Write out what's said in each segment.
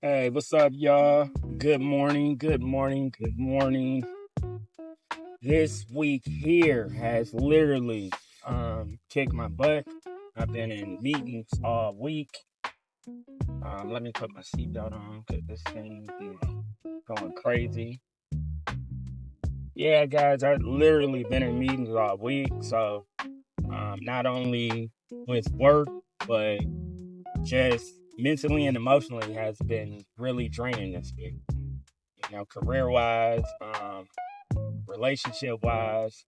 Hey, what's up, y'all? Good morning, good morning, good morning. This week here has literally kicked my butt. I've been in meetings all week. Let me put my seatbelt on because this thing is going crazy. Yeah, guys, I've literally been in meetings all week. So not only with work, but just mentally and emotionally has been really draining this week. Career wise, relationship wise,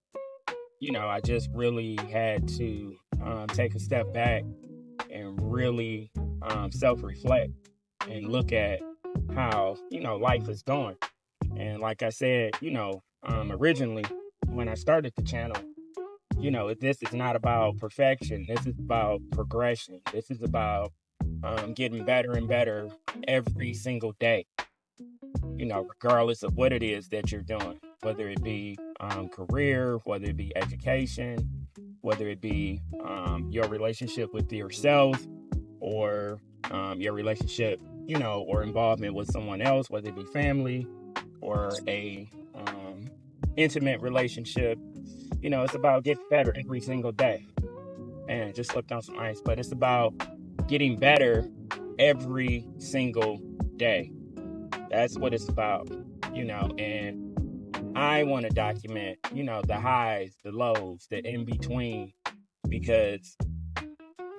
I just really had to take a step back and really self reflect and look at how, life is going. And like I said, originally when I started the channel, this is not about perfection. This is about progression. This is about getting better and better every single day, regardless of what it is that you're doing, whether it be career, whether it be education, whether it be your relationship with yourself or your relationship, or involvement with someone else, whether it be family or a intimate relationship. It's about getting better every single day. And just slipped on some ice, but it's about getting better every single day. That's what it's about, and I want to document, the highs, the lows, the in between, because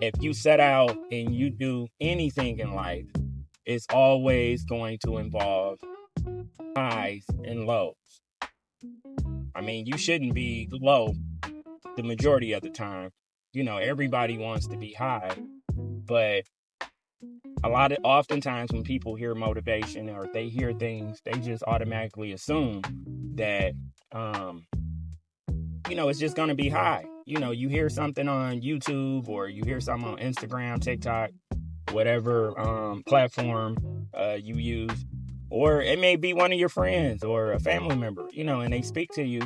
if you set out and you do anything in life, it's always going to involve highs and lows. I mean, you shouldn't be low the majority of the time. Everybody wants to be high, but oftentimes when people hear motivation or they hear things, they just automatically assume that it's just going to be high. You hear something on YouTube or you hear something on Instagram, TikTok, whatever platform you use, or it may be one of your friends or a family member, and they speak to you.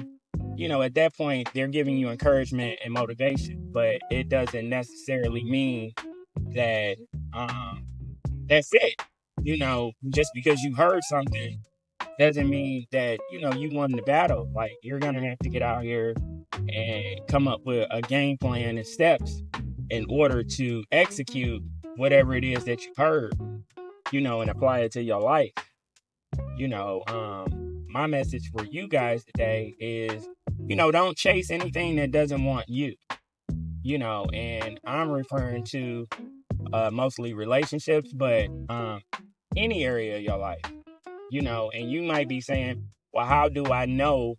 At that point, they're giving you encouragement and motivation, but it doesn't necessarily mean that that's it. Just because you heard something doesn't mean that, you won the battle. Like, you're going to have to get out here and come up with a game plan and steps in order to execute whatever it is that you heard, and apply it to your life. My message for you guys today is, don't chase anything that doesn't want you, and I'm referring to mostly relationships, but any area of your life, and you might be saying, well, how do I know,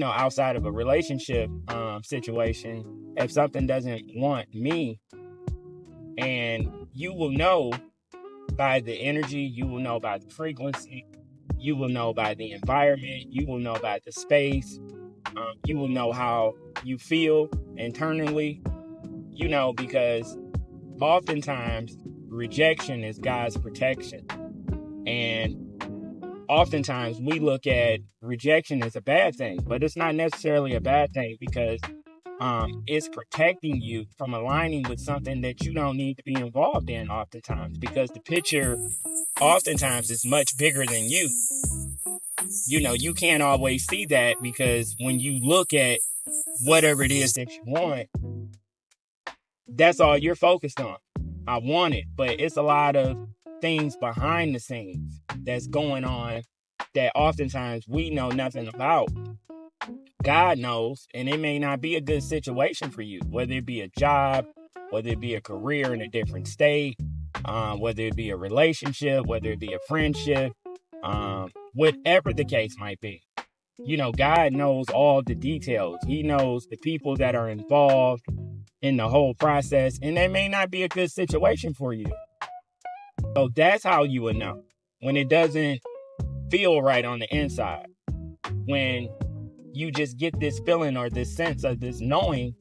outside of a relationship situation, if something doesn't want me? And you will know by the energy, you will know by the frequency, you will know by the environment, you will know by the space, you will know how you feel internally, because oftentimes rejection is God's protection. And oftentimes we look at rejection as a bad thing, but it's not necessarily a bad thing, because it's protecting you from aligning with something that you don't need to be involved in oftentimes, because the picture oftentimes is much bigger than you. You can't always see that, because when you look at whatever it is that you want, that's all you're focused on. I want it, but it's a lot of things behind the scenes that's going on that oftentimes we know nothing about. God knows, and it may not be a good situation for you, whether it be a job, whether it be a career in a different state, whether it be a relationship, whether it be a friendship, whatever the case might be. God knows all the details. He knows the people that are involved in the whole process, and that may not be a good situation for you. So that's how you would know when it doesn't feel right on the inside. When you just get this feeling or this sense of this knowing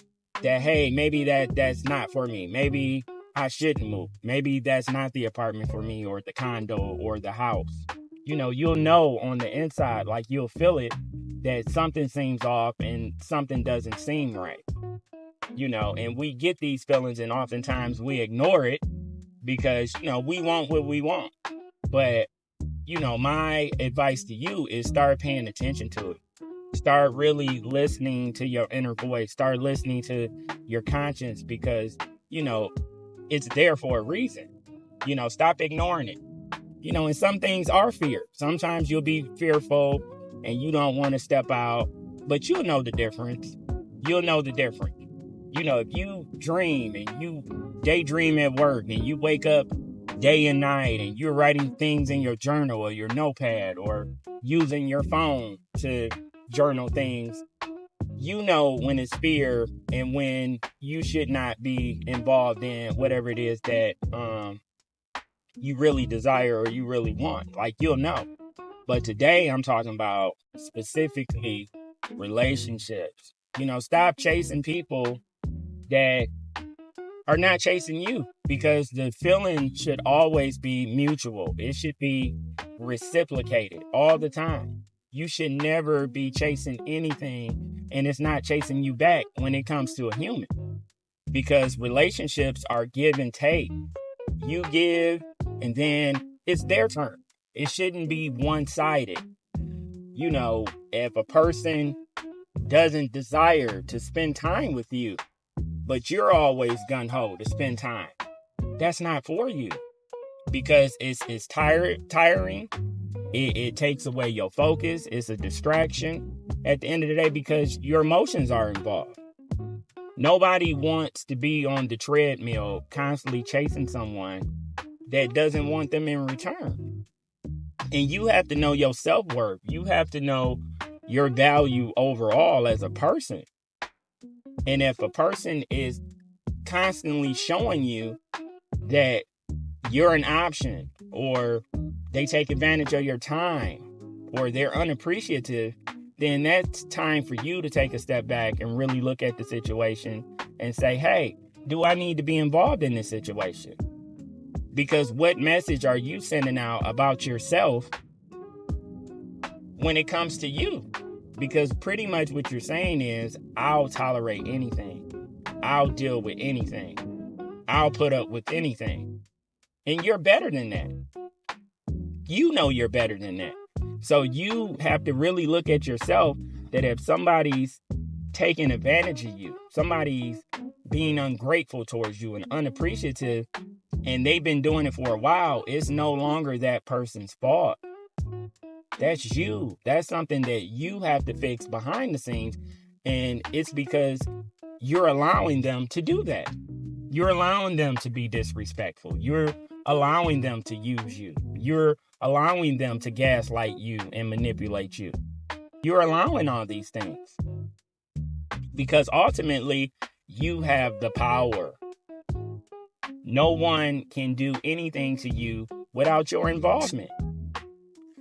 that, hey, maybe that's not for me. Maybe I shouldn't move. Maybe that's not the apartment for me, or the condo, or the house. You'll know on the inside, like you'll feel it, that something seems off and something doesn't seem right. And we get these feelings, and oftentimes we ignore it because, we want what we want. But, my advice to you is start paying attention to it. Start really listening to your inner voice. Start listening to your conscience because, it's there for a reason. Stop ignoring it. And some things are fear. Sometimes you'll be fearful and you don't want to step out, but you'll know the difference. You'll know the difference. If you dream and you daydream at work and you wake up day and night and you're writing things in your journal or your notepad or using your phone to journal things, when it's fear and when you should not be involved in whatever it is that you really desire or you really want. Like, you'll know. But today I'm talking about specifically relationships. Stop chasing people that are not chasing you, because the feeling should always be mutual. It should be reciprocated all the time. You should never be chasing anything and it's not chasing you back when it comes to a human, because relationships are give and take. You give and then it's their turn. It shouldn't be one-sided. If a person doesn't desire to spend time with you, but you're always gung-ho to spend time, that's not for you, because it's tiring. It takes away your focus. It's a distraction at the end of the day because your emotions are involved. Nobody wants to be on the treadmill constantly chasing someone that doesn't want them in return. And you have to know your self-worth. You have to know your value overall as a person. And if a person is constantly showing you that you're an option, or they take advantage of your time, or they're unappreciative, then that's time for you to take a step back and really look at the situation and say, hey, do I need to be involved in this situation? Because what message are you sending out about yourself when it comes to you? Because pretty much what you're saying is, I'll tolerate anything. I'll deal with anything. I'll put up with anything. And you're better than that. You're better than that. So you have to really look at yourself, that if somebody's taking advantage of you, somebody's being ungrateful towards you and unappreciative, and they've been doing it for a while, it's no longer that person's fault. That's you. That's something that you have to fix behind the scenes. And it's because you're allowing them to do that. You're allowing them to be disrespectful. You're allowing them to use you. You're allowing them to gaslight you and manipulate you. You're allowing all these things. Because ultimately, you have the power. No one can do anything to you without your involvement.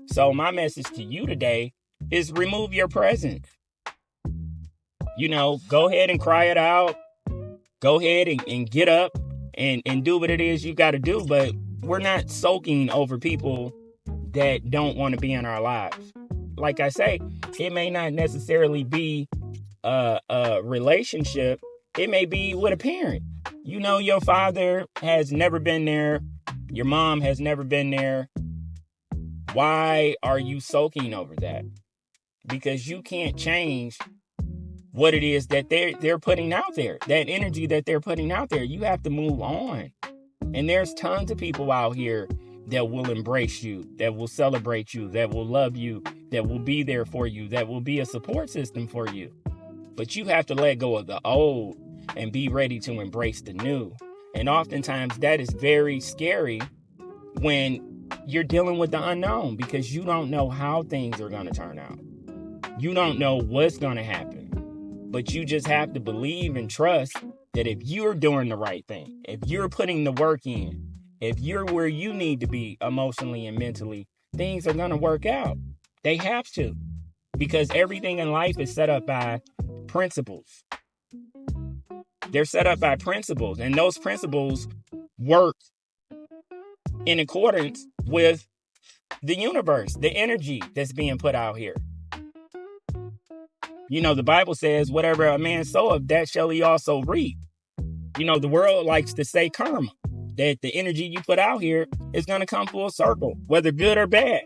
So my message to you today is remove your presence. Go ahead and cry it out. Go ahead and get up and do what it is you got to do. But we're not soaking over people that don't want to be in our lives. Like I say, it may not necessarily be a relationship. It may be with a parent. Your father has never been there. Your mom has never been there. Why are you soaking over that? Because you can't change what it is that they're putting out there. That energy that they're putting out there. You have to move on. And there's tons of people out here that will embrace you, that will celebrate you, that will love you, that will be there for you, that will be a support system for you. But you have to let go of the old and be ready to embrace the new. And oftentimes that is very scary when you're dealing with the unknown, because you don't know how things are going to turn out. You don't know what's going to happen. But you just have to believe and trust that if you're doing the right thing, if you're putting the work in, if you're where you need to be emotionally and mentally, things are going to work out. They have to. Because everything in life is set up by principles. They're set up by principles. And those principles work in accordance with the universe, the energy that's being put out here. The Bible says, whatever a man soweth, that shall he also reap. The world likes to say karma. that the energy you put out here is going to come full circle, whether good or bad.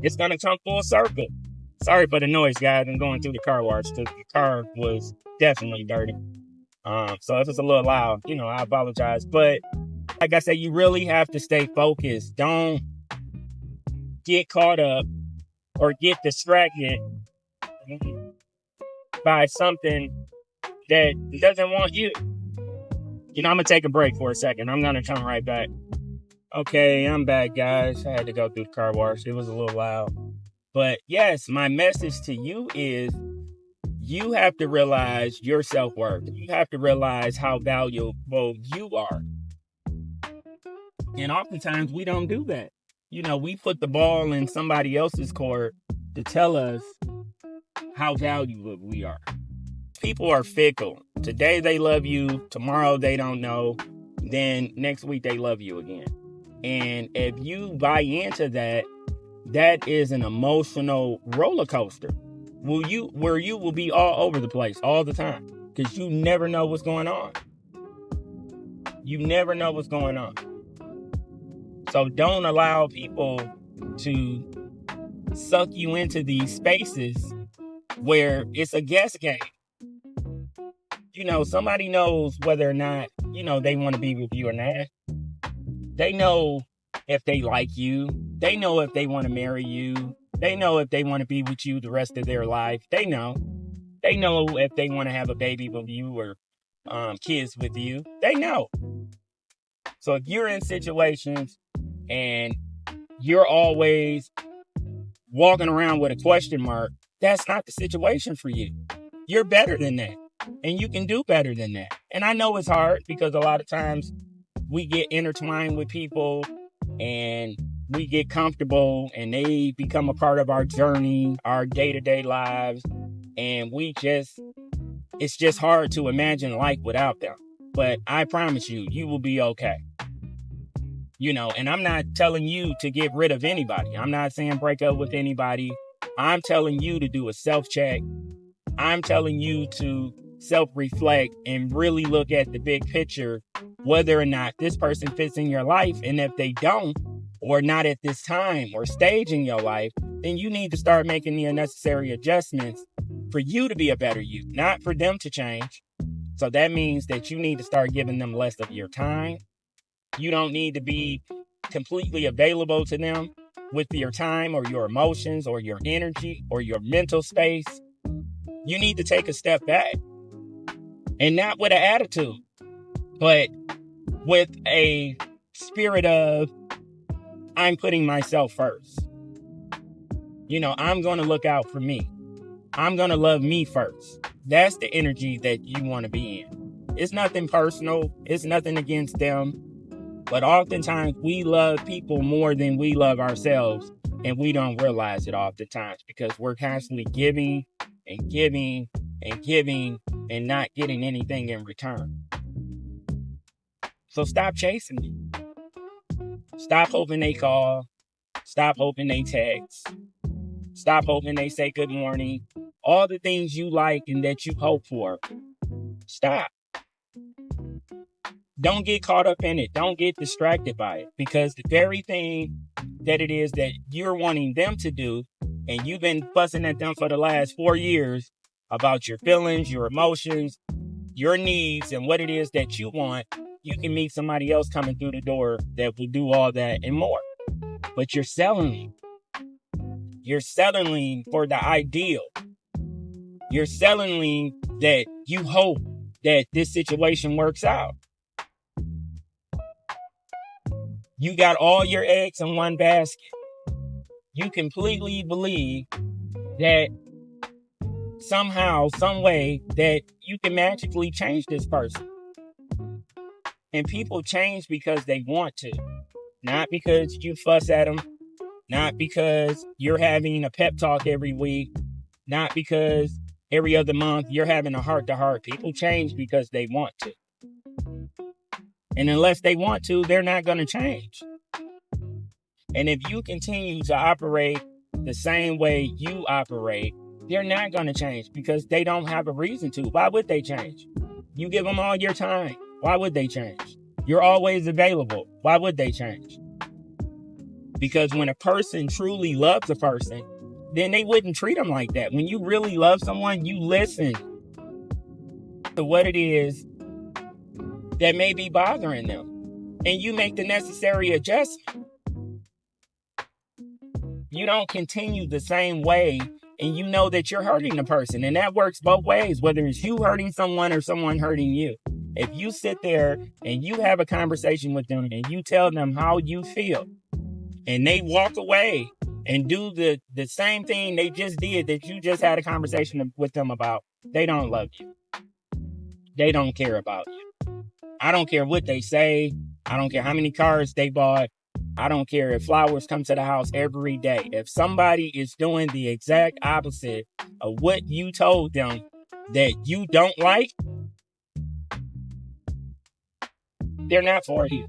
It's going to come full circle. Sorry for the noise, guys. I'm going through the car wash because the car was definitely dirty. So if it's a little loud, I apologize. But like I said, you really have to stay focused. Don't get caught up or get distracted by something that doesn't want you. I'm going to take a break for a second. I'm going to come right back. Okay, I'm back, guys. I had to go through the car wash. It was a little loud. But yes, my message to you is you have to realize your self-worth. You have to realize how valuable you are. And oftentimes we don't do that. We put the ball in somebody else's court to tell us how valuable we are. People are fickle. Today they love you. Tomorrow they don't know. Then next week they love you again. And if you buy into that, that is an emotional roller coaster. Where you will be all over the place all the time. Because you never know what's going on. You never know what's going on. So don't allow people to suck you into these spaces where it's a guess game. Somebody knows whether or not, they want to be with you or not. They know if they like you. They know if they want to marry you. They know if they want to be with you the rest of their life. They know. They know if they want to have a baby with you or kids with you. They know. So if you're in situations and you're always walking around with a question mark, that's not the situation for you. You're better than that. And you can do better than that. And I know it's hard because a lot of times we get intertwined with people and we get comfortable and they become a part of our journey, our day-to-day lives. And it's just hard to imagine life without them. But I promise you, you will be okay. And I'm not telling you to get rid of anybody. I'm not saying break up with anybody. I'm telling you to do a self-check. I'm telling you to self-reflect and really look at the big picture, whether or not this person fits in your life. And if they don't, or not at this time or stage in your life, then you need to start making the necessary adjustments for you to be a better you, not for them to change. So that means that you need to start giving them less of your time. You don't need to be completely available to them with your time or your emotions or your energy or your mental space. You need to take a step back. And not with an attitude, but with a spirit of, I'm putting myself first. I'm going to look out for me. I'm going to love me first. That's the energy that you want to be in. It's nothing personal. It's nothing against them. But oftentimes we love people more than we love ourselves. And we don't realize it oftentimes because we're constantly giving and giving and giving and not getting anything in return. So stop chasing me. Stop hoping they call. Stop hoping they text. Stop hoping they say good morning. All the things you like and that you hope for. Stop. Don't get caught up in it. Don't get distracted by it. Because the very thing that it is that you're wanting them to do, and you've been fussing at them for the last 4 years about your feelings, your emotions, your needs, and what it is that you want, you can meet somebody else coming through the door that will do all that and more. But you're settling. You're settling for the ideal. You're settling that you hope that this situation works out. You got all your eggs in one basket. You completely believe that somehow, some way, that you can magically change this person. And people change because they want to. Not because you fuss at them. Not because you're having a pep talk every week. Not because every other month you're having a heart-to-heart. People change because they want to. And unless they want to, they're not going to change. And if you continue to operate the same way you operate, they're not going to change because they don't have a reason to. Why would they change? You give them all your time. Why would they change? You're always available. Why would they change? Because when a person truly loves a person, then they wouldn't treat them like that. When you really love someone, you listen to what it is that may be bothering them, and you make the necessary adjustment. You don't continue the same way, and you know that you're hurting the person, and that works both ways, whether it's you hurting someone or someone hurting you. If you sit there and you have a conversation with them and you tell them how you feel, and they walk away and do the same thing they just did that you just had a conversation with them about, they don't love you. They don't care about you. I don't care what they say. I don't care how many cars they bought. I don't care if flowers come to the house every day. If somebody is doing the exact opposite of what you told them that you don't like, they're not for you.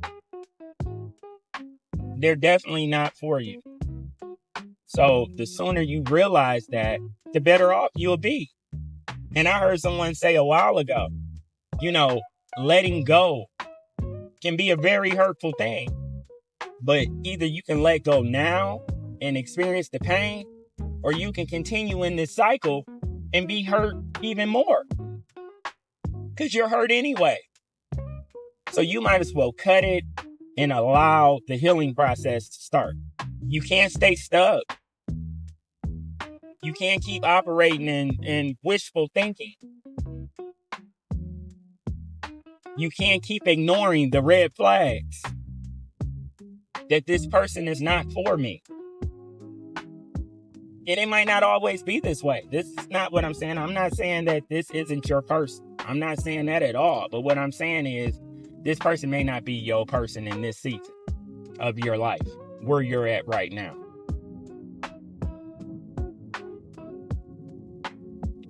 They're definitely not for you. So the sooner you realize that, the better off you'll be. And I heard someone say a while ago, letting go can be a very hurtful thing. But either you can let go now and experience the pain, or you can continue in this cycle and be hurt even more. Because you're hurt anyway. So you might as well cut it and allow the healing process to start. You can't stay stuck. You can't keep operating in wishful thinking. You can't keep ignoring the red flags that this person is not for me. And it might not always be this way. This is not what I'm saying. I'm not saying that this isn't your person. I'm not saying that at all. But what I'm saying is, this person may not be your person in this season of your life, where you're at right now.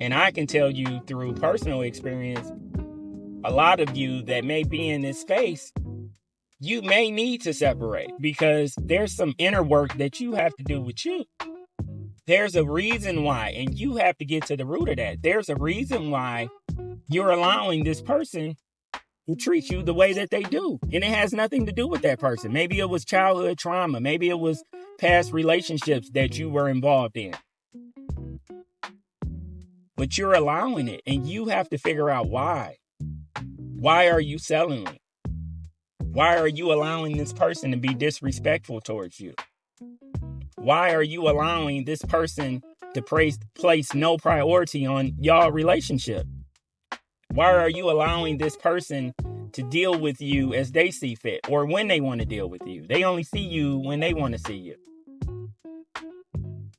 And I can tell you through personal experience, a lot of you that may be in this space, you may need to separate because there's some inner work that you have to do with you. There's a reason why, and you have to get to the root of that. There's a reason why you're allowing this person to treat you the way that they do. And it has nothing to do with that person. Maybe it was childhood trauma. Maybe it was past relationships that you were involved in. But you're allowing it, and you have to figure out why. Why are you settling? Why are you allowing this person to be disrespectful towards you? Why are you allowing this person to place no priority on y'all relationship? Why are you allowing this person to deal with you as they see fit or when they want to deal with you? They only see you when they want to see you.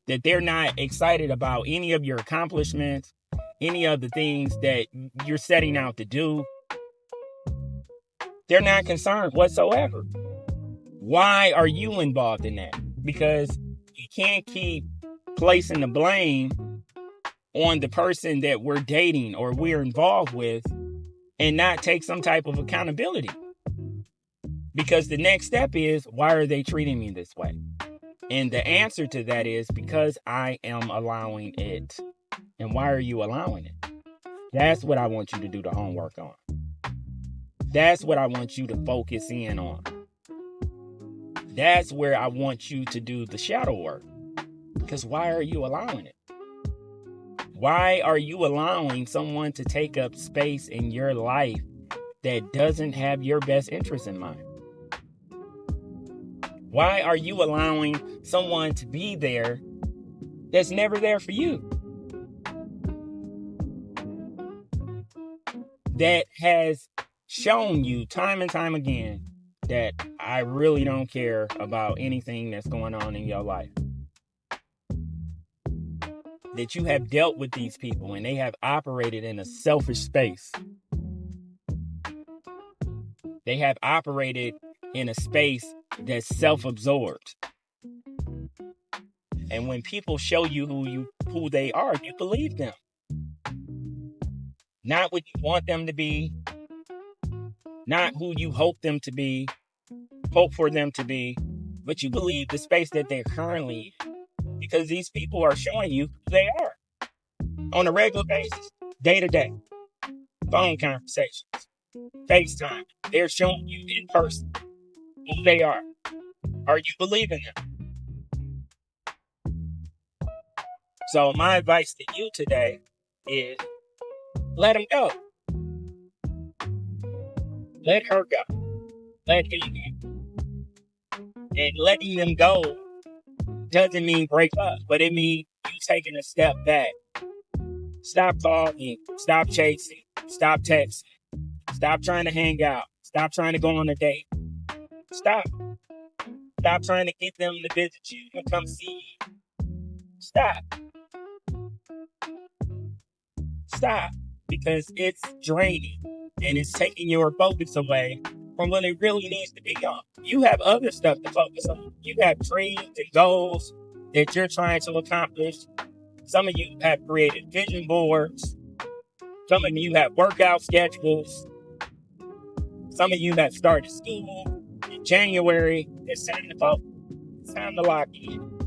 That they're not excited about any of your accomplishments, any of the things that you're setting out to do. They're not concerned whatsoever. Why are you involved in that? Because you can't keep placing the blame on the person that we're dating or we're involved with and not take some type of accountability. Because the next step is, why are they treating me this way? And the answer to that is because I am allowing it. And why are you allowing it? That's what I want you to do the homework on. That's what I want you to focus in on. That's where I want you to do the shadow work. Because why are you allowing it? Why are you allowing someone to take up space in your life that doesn't have your best interest in mind? Why are you allowing someone to be there that's never there for you? That has shown you time and time again that I really don't care about anything that's going on in your life. That you have dealt with these people and they have operated in a selfish space. They have operated in a space that's self-absorbed. And when people show you who they are, you believe them. Not what you want them to be, not who you hope for them to be, but you believe the space that they're currently in. Because these people are showing you who they are on a regular basis, day to day, phone conversations, FaceTime. They're showing you in person who they are. Are you believing them? So my advice to you today is let them go. Let her go. Let him go. And letting them go doesn't mean break up, but it means you taking a step back. Stop calling. Stop chasing. Stop texting. Stop trying to hang out. Stop trying to go on a date. Stop. Stop trying to get them to visit you and come see you. Stop. Stop. Because it's draining and it's taking your focus away from what it really needs to be on. You have other stuff to focus on. You have dreams and goals that you're trying to accomplish. Some of you have created vision boards. Some of you have workout schedules. Some of you have started school in January. It's time to focus. It's time to lock in.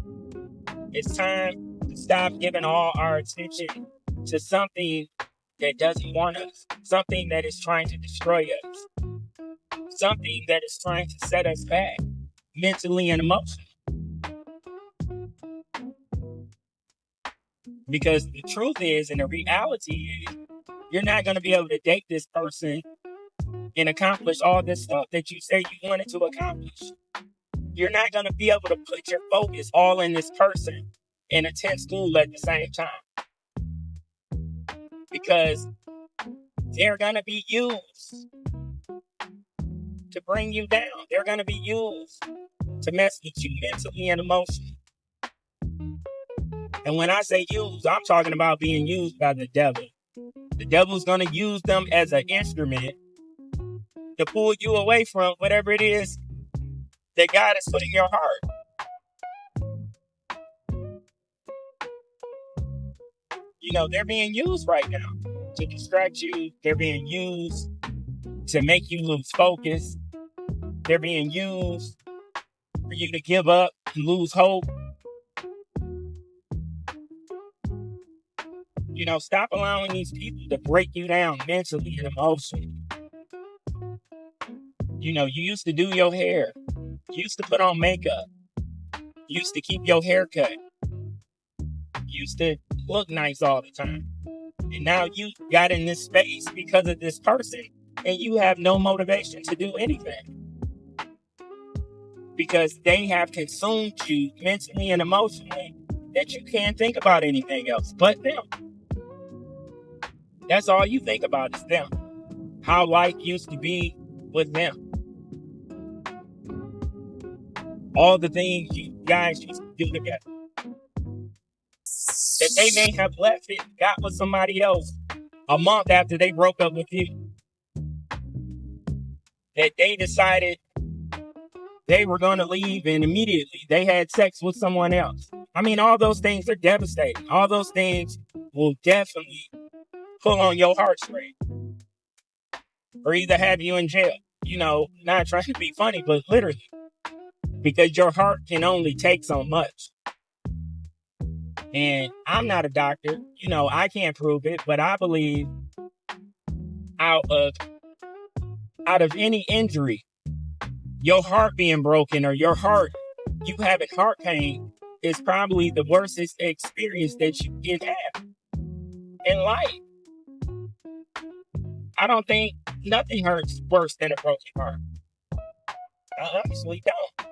It's time to stop giving all our attention to something that doesn't want us, something that is trying to destroy us, something that is trying to set us back mentally and emotionally. Because the truth is, and the reality is, you're not going to be able to date this person and accomplish all this stuff that you say you wanted to accomplish. You're not going to be able to put your focus all in this person and attend school at the same time. Because they're going to be used to bring you down. They're going to be used to mess with you mentally and emotionally. And when I say used, I'm talking about being used by the devil. The devil's going to use them as an instrument to pull you away from whatever it is that God has put in your heart. You know, they're being used right now to distract you. They're being used to make you lose focus. They're being used for you to give up and lose hope. You know, stop allowing these people to break you down mentally and emotionally. You know, you used to do your hair. You used to put on makeup. You used to keep your hair cut. You used to look nice all the time. And now you got in this space because of this person, and you have no motivation to do anything. Because they have consumed you mentally and emotionally that you can't think about anything else but them. That's all you think about is them. How life used to be with them. All the things you guys used to do together. That they may have left it, got with somebody else a month after they broke up with you. That they decided they were going to leave and immediately they had sex with someone else. I mean, all those things are devastating. All those things will definitely pull on your heartstrings. Or either have you in jail. You know, not trying to be funny, but literally. Because your heart can only take so much. And I'm not a doctor. You know, I can't prove it. But I believe out of any injury, your heart being broken or your heart, you having heart pain is probably the worst experience that you can have in life. I don't think nothing hurts worse than a broken heart. I honestly don't.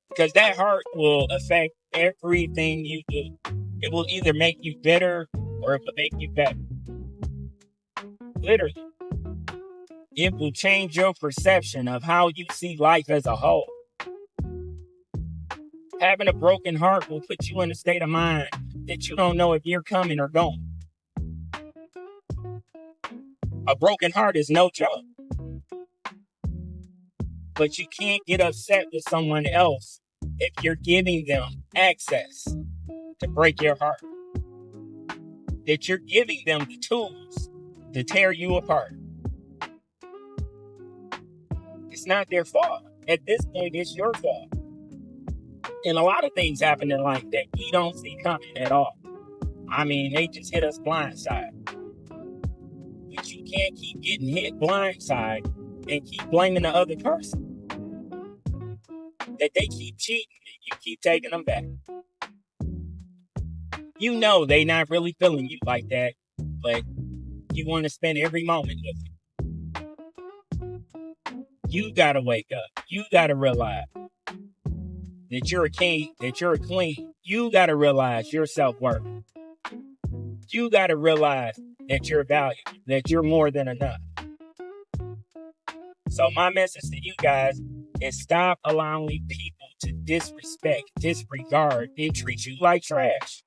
Because that heart will affect everything you do. It will either make you bitter or it will make you better. Literally. It will change your perception of how you see life as a whole. Having a broken heart will put you in a state of mind that you don't know if you're coming or going. A broken heart is no joke. But you can't get upset with someone else if you're giving them access to break your heart. That you're giving them the tools to tear you apart. It's not their fault. At this point, it's your fault. And a lot of things happen in life that we don't see coming at all. I mean, they just hit us blindside. But you can't keep getting hit blindside and keep blaming the other person. That they keep cheating and you keep taking them back. You know they not really feeling you like that, but you want to spend every moment with them. You gotta wake up. You gotta realize that you're a king, that you're a queen. You gotta realize your self-worth. You gotta realize that you're valued, that you're more than enough. So my message to you guys is stop allowing people to disrespect, disregard, and treat you like trash.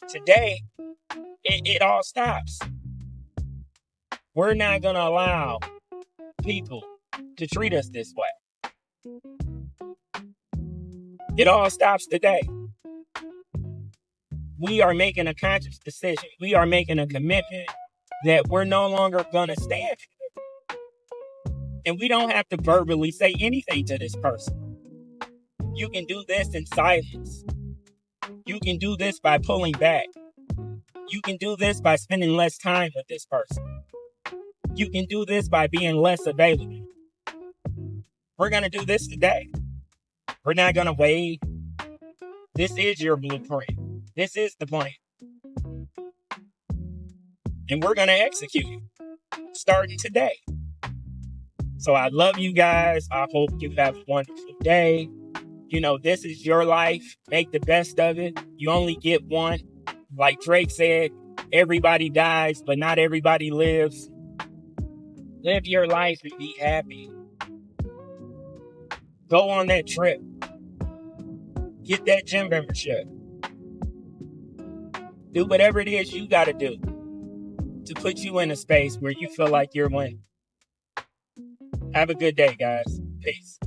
Today, it all stops. We're not going to allow people to treat us this way. It all stops today. We are making a conscious decision. We are making a commitment that we're no longer going to stand for. And we don't have to verbally say anything to this person. You can do this in silence. You can do this by pulling back. You can do this by spending less time with this person. You can do this by being less available. We're going to do this today. We're not going to wait. This is your blueprint. This is the plan. And we're going to execute it starting today. So I love you guys. I hope you have a wonderful day. You know, this is your life. Make the best of it. You only get one. Like Drake said, everybody dies, but not everybody lives. Live your life and be happy. Go on that trip. Get that gym membership. Do whatever it is you got to do to put you in a space where you feel like you're winning. Have a good day, guys. Peace.